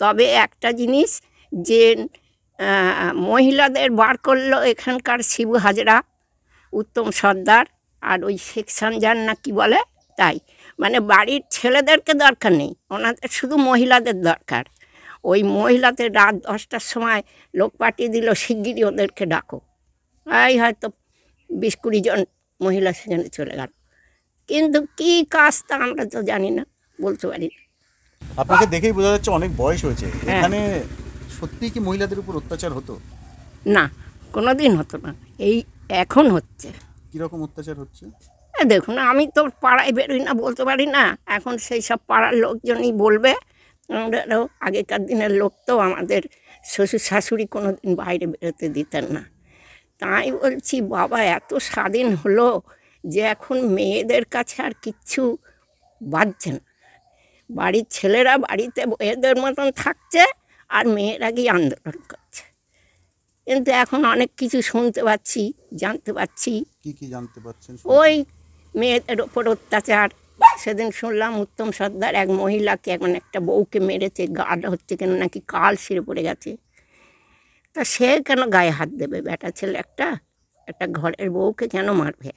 তবে একটা জিনিস যে মহিলাদের বার করলো এখানকার শিবু হাজরা, উত্তম সর্দার আর ওই শেখ সানজান না কি বলে, তাই মানে বাড়ির ছেলেদেরকে দরকার নেই, ওনাদের শুধু মহিলাদের দরকার। ওই মহিলাদের রাত 10টার সময় লোক পাঠিয়ে দিল, শিগগিরই ওদেরকে ডাকো। এই হয়তো 20-20 জন মহিলা সেখানে চলে গেল, কিন্তু কি কাজ তা আমরা তো জানি না, বলতে পারি না। আপনাকে দেখেই বোঝা যাচ্ছে অনেক বয়স হয়েছে। হ্যাঁ। এখানে সত্যিই কি মহিলাদের উপর অত্যাচার হতো? না, কোনো দিন হতো না, এই এখন হচ্ছে। কীরকম অত্যাচার হচ্ছে? দেখুন, আমি তো পাড়ায় বেরোই না, বলতে পারি না, এখন সেই সব পাড়ার লোকজনই বলবে। আমাদেরও আগেকার দিনের লোক তো, আমাদের শ্বশুর শাশুড়ি কোনো দিন বাইরে বেরোতে দিতেন না। তাই বলছি বাবা, এত স্বাধীন হলো যে এখন মেয়েদের কাছে আর কিচ্ছু বাজছে না। বাড়ির ছেলেরা বাড়িতে এদের মতন থাকছে আর মেয়েরা গিয়ে আন্দোলন করছে। কিন্তু এখন অনেক কিছু শুনতে পাচ্ছি, জানতে পাচ্ছি। কি জানতে পাচ্ছেন? ওই মেয়েদের ওপর অত্যাচার। সেদিন শুনলাম উত্তম সর্দার এক মহিলাকে, মানে একটা বউকে মেরেছে, গাল হচ্ছে কেন নাকি কাল ছিঁড়ে পড়ে গেছে। তা সে কেন গায়ে হাত দেবে? বেটা ছেলে একটা ঘরের বউকে কেন মারবে?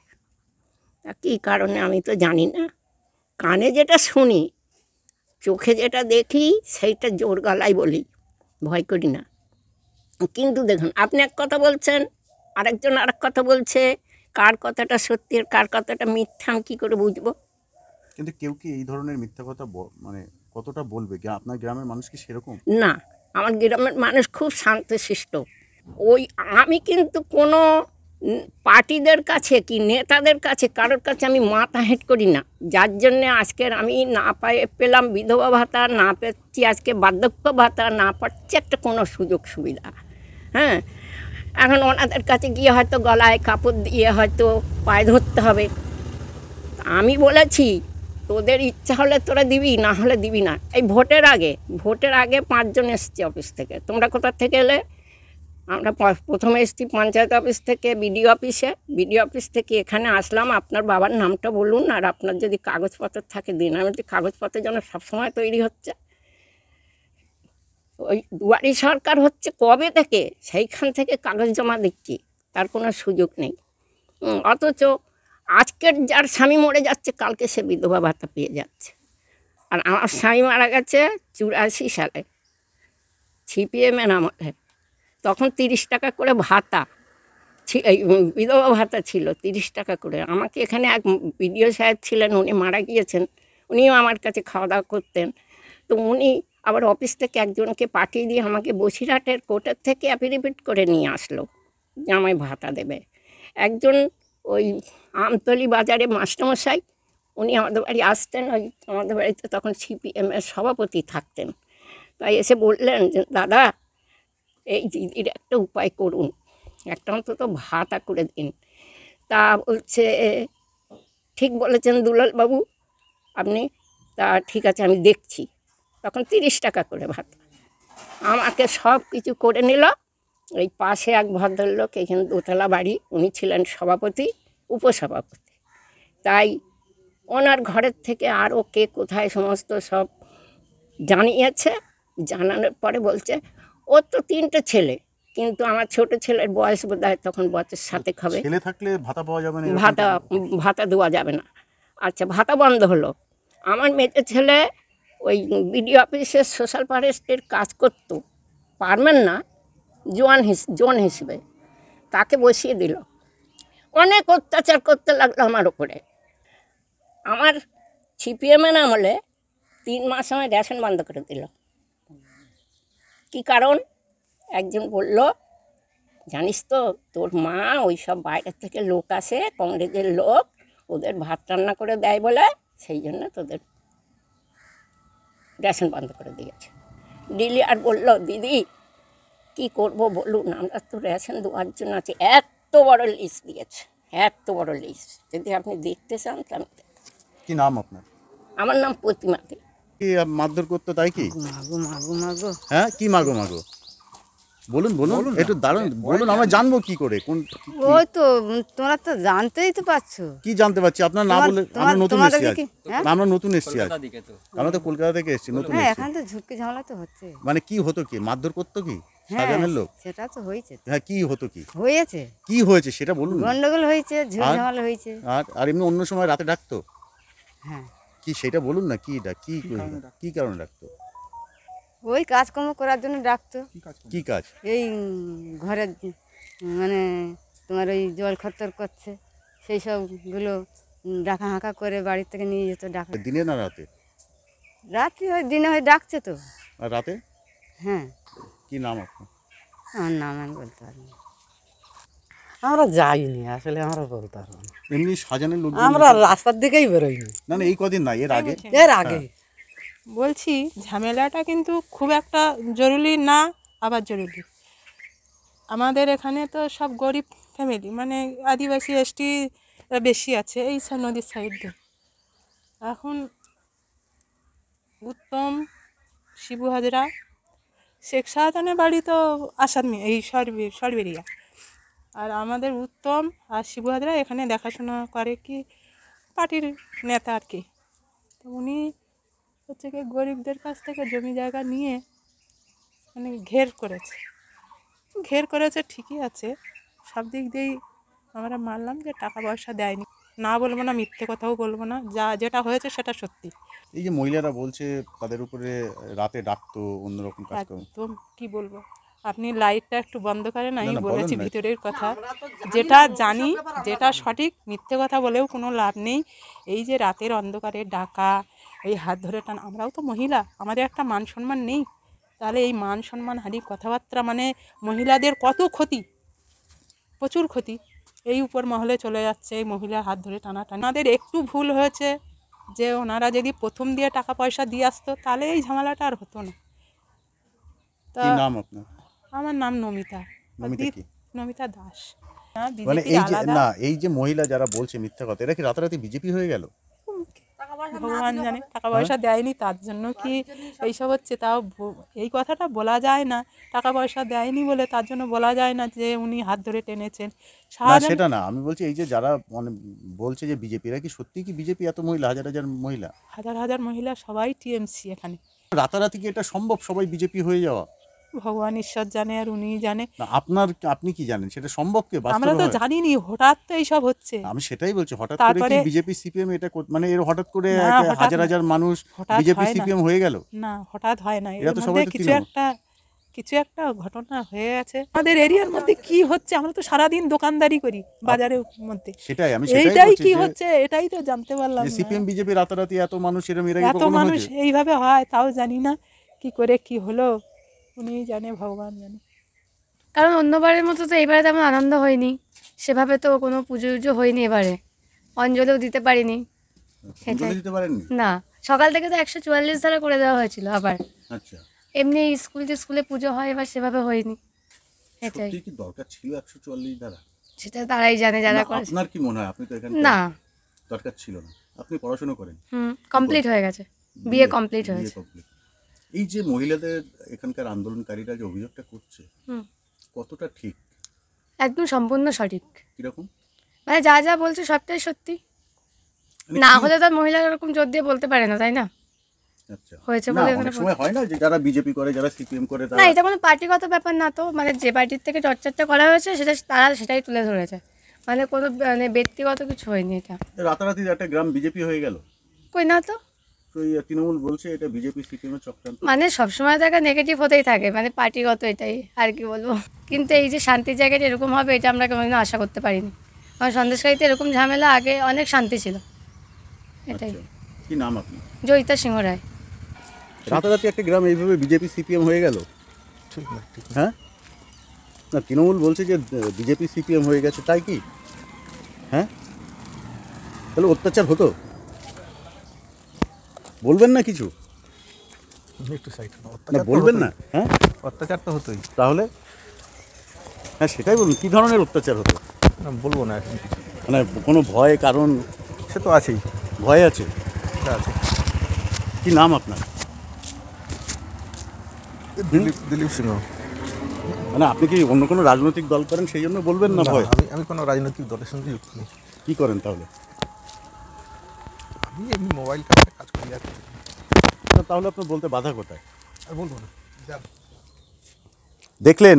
তা কী কারণে আমি তো জানি না। কানে যেটা শুনি, চোখে যেটা দেখি, সেইটা জোর গলায় বলি, ভয় করি না। কিন্তু দেখুন, আপনি এক কথা বলছেন, আরেকজন আরেক কথা বলছে, কার কথাটা সত্যি আর কার কথাটা মিথ্যা আমি কী করে বুঝবো? কিন্তু কেউ কি এই ধরনের মিথ্যা কথা মানে কতটা বলবে? আপনার গ্রামের মানুষ কি সেরকম? না, আমার গ্রামের মানুষ খুব শান্তশিষ্ট। ওই আমি কিন্তু কোনো পার্টিদের কাছে কি নেতাদের কাছে কারোর কাছে আমি মাথা হেঁট করি না। যার জন্যে আজকের আমি না পেলাম বিধবা ভাতা, না পাচ্ছি আজকে বার্ধক্য ভাতা, না পাচ্ছি একটা কোনো সুযোগ সুবিধা। হ্যাঁ, এখন ওনাদের কাছে গিয়ে হয়তো গলায় কাপড় দিয়ে হয়তো পায়ে ধরতে হবে। আমি বলেছি, তোদের ইচ্ছা হলে তোরা দিবি, না হলে দিবি না। এই ভোটের আগে 5 জন এসছে অফিস থেকে। তোমরা কোথা থেকে এলে? আমরা প্রথমে এসেছি পঞ্চায়েত অফিস থেকে, বিডিও অফিস থেকে এখানে আসলাম। আপনার বাবার নামটা বলুন, আর আপনার যদি কাগজপত্র থাকে দিন। আমি বলছি কাগজপত্র যেন সবসময় তৈরি হচ্ছে। ওই দুয়ারি সরকার হচ্ছে কবে থেকে, সেইখান থেকে কাগজ জমা দিচ্ছি, তার কোনো সুযোগ নেই। অথচ আজকের যার স্বামী মরে যাচ্ছে, কালকে সে বিধবা ভাতা পেয়ে যাচ্ছে। আর আমার স্বামী মারা গেছে 84 সালে, সিপিএমের আমলে। তখন 30 টাকা করে ভাতা, এই বিধবা ভাতা ছিল 30 টাকা করে। আমাকে এখানে এক বিডিও সাহেব ছিলেন, উনি মারা গিয়েছেন, উনিও আমার কাছে খাওয়া দাওয়া করতেন। তো উনি আবার অফিস থেকে একজনকে পাঠিয়ে দিয়ে আমাকে বসিরহাটের কোর্টের থেকে অ্যাফিডেভিট করে নিয়ে আসলো যে আমায় ভাতা দেবে। একজন ওই আমতলি বাজারে মাস্টারমশাই, উনি আমাদের বাড়ি আসতেন। ওই আমাদের বাড়িতে তখন সিপিএমের সভাপতি থাকতেন। তাই এসে বললেন যে দাদা, এই দিদির একটা উপায় করুন, একটা অন্তত ভাতা করে দিন। তা বলছে, ঠিক বলেছেন দুলালবাবু আপনি, তা ঠিক আছে আমি দেখছি। তখন 30 টাকা করে ভাতা। আমাকে সব কিছু করে নিল। এই পাশে এক ভদ্রলোক, এখানে দোতলা বাড়ি, উনি ছিলেন সভাপতি, উপসভাপতি। তাই ওনার ঘরের থেকে আরও কে কোথায় সমস্ত সব জানিয়েছে। জানানোর পরে বলছে ওর তো 3টে ছেলে, কিন্তু আমার ছোট ছেলের বয়স বোধহয় তখন বছর 7 হবে। ছেলে থাকলে ভাতা পাওয়া যাবে না? ভাতা দেওয়া যাবে না। আচ্ছা, ভাতা বন্ধ হলো। আমার মেয়ে ছেলে ওই বিডিও অফিসের সোশ্যাল ফরেস্টের কাজ করতো, পারবেন না, জোন হিসেবে তাকে বসিয়ে দিল। অনেক অত্যাচার করতে লাগলো আমার ওপরে। আমার সিপিএমের আমলে 3 মাস সময় রেশন বন্ধ করে দিল। কি কারণ? একজন বলল, জানিস তো তোর মা ওই সব বাইরের থেকে লোক আসে, কংগ্রেসের লোক, ওদের ভাত রান্না করে দেয় বলে, সেই জন্য তোদের রেশন বন্ধ করে দিয়েছে। দিলি আর বলল, দিদি কি করব বলুন, আমরা তো রেশন দেওয়ার জন্য আছে। এত বড় লিস্ট দিয়েছে, এত বড় লিস্ট, যদি আপনি দেখতে চান তাহলে। কি নাম আপনার? আমার নাম প্রতিমা দে। কি মারধর করতো তাই কি? মাগো মাগো মাগো। হ্যাঁ, কি মাগো মাগো? বলুন বলুন একটু দাঁড়ান, বলুন, আমরা জানবো কি করে কোন ওই তো তোমরা তো জানতেই তো পারছো। কি জানতে পারছি আপনার না বলে? আমরা নতুন এসেছি আজ, হ্যাঁ আমরা নতুন এসেছি আজ, আমরা তো কলকাতা থেকে এসেছি, নতুন হ্যাঁ এসেছি। এখানে তো ঝুঁকি ঝামেলা তো হচ্ছে। মানে কি হতো, কি মারধর করতো, কি হ্যাঁ সাজানের লোক? সেটা তো হয়েছে, হ্যাঁ কি হতো, কি হয়েছে কি হয়েছে সেটা বলুন না। গন্ডগোল হয়েছে, ঝুঁকি আর? ঝামেলা হয়েছে। আর এমনি অন্য সময় রাতে ডাকতো হ্যাঁ কি সেটা বলুন না, কি কি কারণে ডাকতো? ওই কাজকর্ম করার জন্য ডাকতো। কি কাজ? এই ঘরের মানে তোমার ওই জল খত্তর করছে সেই সবগুলো ডাকা হাঁকা করে বাড়ির থেকে নিয়ে যেত ডাকা। দিনে না রাতে? রাত্রি হয় দিনে হয় ডাকছে তো। আর রাতে? হ্যাঁ কি নাম আপনার? আমার নাম আমি বলতে পারি না। আমরা যাইনি আসলে, আমরা বলতে পারবো না। এমনি সাজানের লোক? আমরা রাস্তার দিকেই বেরোইনি না না এই কদিন না, এর আগে? এর আগে। বলছি ঝামেলাটা কিন্তু খুব একটা জরুরি না, আবার জরুরি। আমাদের এখানে তো সব গরিব ফ্যামিলি, মানে আদিবাসী এসটি বেশি আছে এই সব নদীর সাইড দিয়ে। এখন উত্তম, শিবু হাজরা, শেখ শাহজাহানের বাড়ি তো আসাদ এই সরবেরিয়া, আর আমাদের উত্তম আর শিবু হাজরা এখানে দেখাশোনা করে কি পার্টির নেতা আর কি। তো উনি হচ্ছে কি গরিবদের কাছ থেকে জমি জায়গা নিয়ে মানে ঘের করেছে ঠিকই আছে, সব দিক দিয়েই আমরা মানলাম যে টাকা পয়সা দেয়নি। না বলবো না, মিথ্যে কথাও বলবো না, যেটা হয়েছে সেটা সত্যি। এই যে মহিলারা বলছে তাদের উপরে রাতে ডাকতো, অন্যরকম কাজ করতো। একদম কি বলবো, আপনি লাইটটা একটু বন্ধ করেন, আমি না, বলেন বলেছি না। ভিতরের কথা, যেটা জানি যেটা সঠিক, মিথ্যে কথা বলেও কোনো লাভ নেই। এই যে রাতের অন্ধকারে ডাকা, এই হাত ধরে টান, আমরাও তো মহিলা, আমাদের একটা মান সম্মান নেই? তাহলে এই মান সম্মান হানি কথাবার্তা মানে মহিলাদের কত ক্ষতি, প্রচুর ক্ষতি এই উপর মহলে চলে যাচ্ছে, এই মহিলার হাত ধরে টানাটানি। আমাদের একটু ভুল হয়েছে যে ওনারা যদি প্রথম দিয়ে টাকা পয়সা দিয়ে আসতো তাহলে এই ঝামেলাটা আর হতো না। তা কি নাম আপনার? আমার নাম নমিতা। নমিতা কি? নমিতা দাস। না, মানে বিজেপির এই যে আলাদা। না, এই যে মহিলা যারা বলছে মিথ্যা কথা, এরা কি রাতারাতি বিজেপি হয়ে গেল? ভগবান জানে, টাকা পয়সা দেয়নি তার জন্য কি এইসব হচ্ছে, তাও এই কথাটা বলা যায় না। টাকা পয়সা দেয়নি বলে তার জন্য বলা যায় না যে উনি হাত ধরে টেনেছেন। না সেটা না, আমি বলছি এই যে যারা মানে বলছে যে বিজেপি, এরা কি সত্যি কি বিজেপি? এত মহিলা, হাজার হাজার মহিলা, হাজার হাজার মহিলা সবাই টিএমসি এখানে। রাতারাতি কি এটা সম্ভব সবাই বিজেপি হয়ে যাওয়া? ভগবান ঈশ্বর জানে আর উনিই জানে। না আপনি কি জানেন সেটা সম্ভব কি আমরা বাস্তবে তো হয়? জানিনি, হঠাৎ তো এইসব হচ্ছে। আমি সেটাই বলছি, হঠাৎ করে কি তারপরে- বিজেপি সিপিএম এটা মানে এর হঠাৎ করে না, একটা হঠাৎ হাজার না। হাজার মানুষ হঠাৎ বিজেপি হয় না। সিপিএম হয়ে গেল? না হঠাৎ হয় না, এরা এর তো মধ্যে সবাই তো তৃণমূল। কিছু একটা ঘটনা হয়ে গেছে। আমাদের এরিয়ার মধ্যে কি হচ্ছে, আমরা তো সারাদিন দোকানদারি করি বাজারের মধ্যে, সেটাই আমি সেটাই এইটাই বলছি কি যে হচ্ছে এটাই তো জানতে পারলাম না। সিপিএম বিজেপি রাতারাতি এত মানুষ এরকম এর আগে এত কখনো মানুষ হয়েছে? এইভাবে হয় তাও জানি না কি করে কি হলো, উনি জানে, ভগবান জানে। কারণ অন্যবারের মতো তো এবারে তেমন আনন্দ হয়নি, সেভাবে তো কোনো পুজো উজো হয়নি এবারে, অঞ্জলিও দিতে পারিনি। অঞ্জলি দিতে পারেননি? না, সকাল থেকে তো 144 ধারা করে দেওয়া হয়েছিল, আবার আচ্ছা, এমনি স্কুলে পুজো হয়, এবার সেভাবে হয়নি। এটাই, সত্যি কি দরকার ছিল 144 দ্বারা? সেটা তারাই জানে যারা না, করেছে। আপনার কি মনে হয়? আপনি তো এখানে না, দরকার ছিল না, আপনি পড়াশোনা করেন, কমপ্লিট হয়ে গেছে, বিএ কমপ্লিট হয়েছে। complete। এই যে মহিলাদের এখানকার আন্দোলনকারীরা যে অভিযোগটা করছে, হুম। কতটা ঠিক, একদম সম্পূর্ণ সঠিক, কিরকম? মানে যা যা বলছে সবটাই সত্যি। মানে না কি- হলে তো আর মহিলারা এরকম জোর দিয়ে বলতে পারে না, তাই না? আচ্ছা, হয়েছে না বলে অনেক এখানে সময় হয় না যে যারা বিজেপি করে, যারা সিপিএম করে, না, তারা এটা কোনো পার্টিগত ব্যাপার না তো, মানে যে পার্টির থেকে চর্চাটা করা হয়েছে তারা সেটাই তুলে ধরেছে, মানে কোনো মানে ব্যক্তিগত কিছু হয়নি এটা। রাতারাতি একটা গ্রাম বিজেপি হয়ে গেল। কই না তো, তো এই তৃণমূল বলছে এটা বিজেপি সিপিএম এর চক্রান্ত। মানে সবসময় তো একটা নেগেটিভ হতেই থাকে, মানে পার্টিগত, এটাই আর কি বলবো। কিন্তু এই যে শান্তির জায়গাটা এরকম হবে এটা আমরা কোনোদিনও আশা করতে পারিনি। আমার সন্দেশকারীতে এরকম ঝামেলা, আগে অনেক শান্তি ছিল, এটাই। আচ্ছা, কি নাম আপনি? জয়িতা সিংহ রায়। রাতারাতি একটা গ্রাম এইভাবে বিজেপি সিপিএম হয়ে গেল? হ্যাঁ, না তৃণমূল বলছে যে বিজেপি সিপিএম হয়ে গেছে, তাই কি? হ্যাঁ, তাহলে অত্যাচার হতো? বলবেন না কিছু? একটু সাইড না বলবেন না? হ্যাঁ, অত্যাচার তো হতোই, তাহলে হ্যাঁ সেটাই বলুন, কী ধরনের অত্যাচার হতো? না বলবো না এখন কিছু, মানে কোনো ভয় কারণ সে তো আছেই, ভয় আছে? সেটা আছে। কি নাম আপনার? দিলীপ সিংহ। মানে আপনি কি অন্য কোনো রাজনৈতিক দল করেন সেই জন্য বলবেন না ভয়? আমি কোনো রাজনৈতিক দলের সঙ্গে যুক্ত নেই। কি করেন তাহলে? আমি এমনি মোবাইল টাওয়ারে কাজ করি আর কি। তাহলে আপনার বলতে বাধা কোথায়? আর বলবো না। দেখলেন